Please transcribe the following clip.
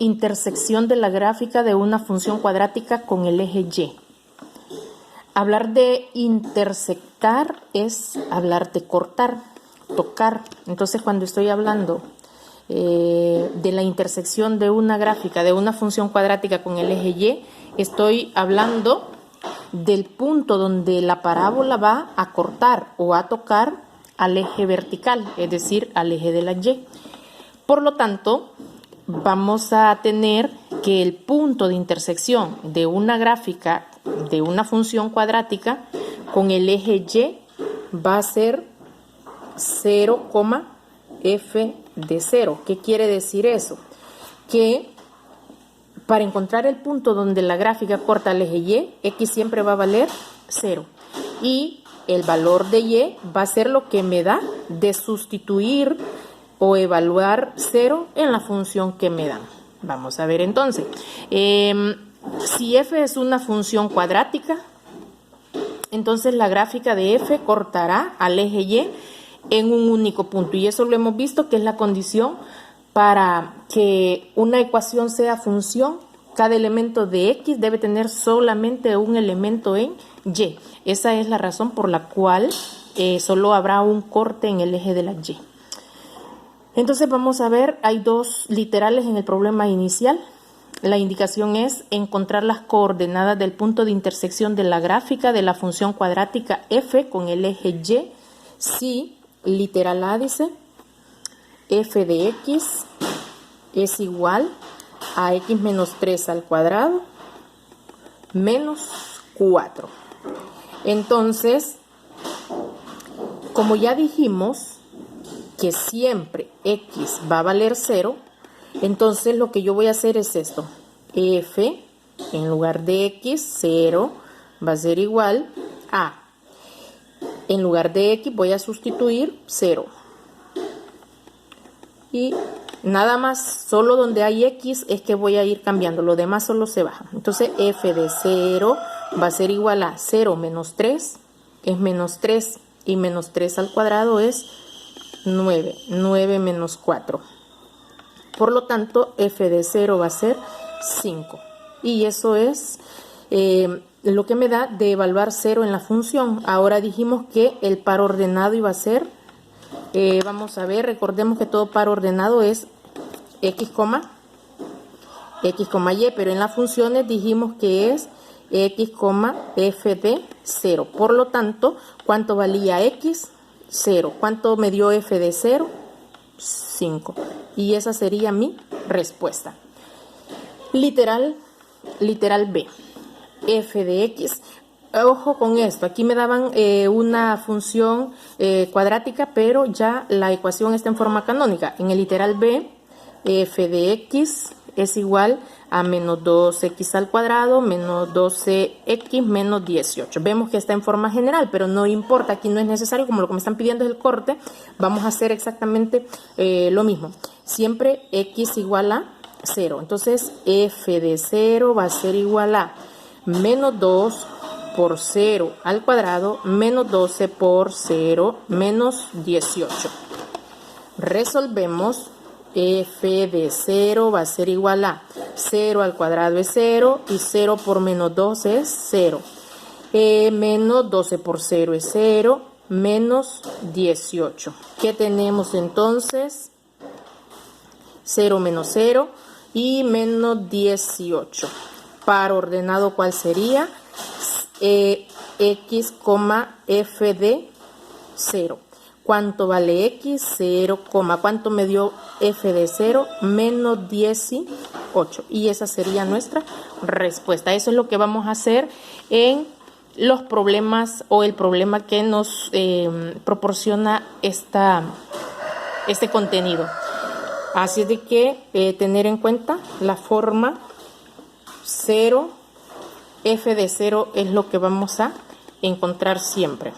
intersección de la gráfica de una función cuadrática con el eje Y. Hablar de intersectar es hablar de cortar, tocar. Entonces, cuando estoy hablando de la intersección de una gráfica de una función cuadrática con el eje Y, estoy hablando del punto donde la parábola va a cortar o a tocar al eje vertical, es decir, al eje de la Y. Por lo tanto, vamos a tener que el punto de intersección de una gráfica de una función cuadrática con el eje Y va a ser 0, f de 0. ¿Qué quiere decir eso? Que para encontrar el punto donde la gráfica corta el eje Y, x siempre va a valer 0. Y el valor de Y va a ser lo que me da de sustituir o evaluar 0 en la función que me dan. Vamos a ver entonces. Si f es una función cuadrática, entonces la gráfica de f cortará al eje Y en un único punto. Y eso lo hemos visto que es la condición para que una ecuación sea función. Cada elemento de x debe tener solamente un elemento en Y. Esa es la razón por la cual solo habrá un corte en el eje de la Y. Entonces vamos a ver, hay dos literales en el problema inicial. La indicación es encontrar las coordenadas del punto de intersección de la gráfica de la función cuadrática f con el eje Y. Si, literal A dice, f de x es igual a x menos 3 al cuadrado menos 4. Entonces, como ya dijimos que siempre x va a valer 0, entonces lo que yo voy a hacer es esto. F en lugar de x, 0, va a ser igual a, en lugar de x voy a sustituir 0. Y nada más, solo donde hay x es que voy a ir cambiando, lo demás solo se baja. Entonces f de 0 va a ser igual a 0 menos 3, es menos 3, y menos 3 al cuadrado es 9, 9 menos 4. Por lo tanto, f de 0 va a ser 5. Y eso es lo que me da de evaluar 0 en la función. Ahora dijimos que el par ordenado iba a ser, vamos a ver, recordemos que todo par ordenado es x, y, pero en las funciones dijimos que es x, f de 0. Por lo tanto, ¿cuánto valía x? 0. ¿Cuánto me dio f de 0? 5. Y esa sería mi respuesta. Literal B. F de x. Ojo con esto. Aquí me daban una función cuadrática, pero ya la ecuación está en forma canónica. En el literal B, f de x es igual a menos 2x al cuadrado menos 12x menos 18. Vemos que está en forma general, pero no importa, aquí no es necesario, como lo que me están pidiendo es el corte, vamos a hacer exactamente lo mismo. Siempre x igual a 0. Entonces f de 0 va a ser igual a menos 2 por 0 al cuadrado menos 12 por 0 menos 18. Resolvemos. F de 0 va a ser igual a 0 al cuadrado es 0 y 0 por menos 2 es 0. Menos 12 por 0 es 0, menos 18. ¿Qué tenemos entonces? 0 menos 0 y menos 18. Par ordenado, ¿cuál sería? X, f de 0. ¿Cuánto vale x? 0, ¿cuánto me dio f de 0? Menos 18. Y esa sería nuestra respuesta. Eso es lo que vamos a hacer en los problemas o el problema que nos proporciona este contenido. Así de que tener en cuenta la forma 0, f de 0 es lo que vamos a encontrar siempre.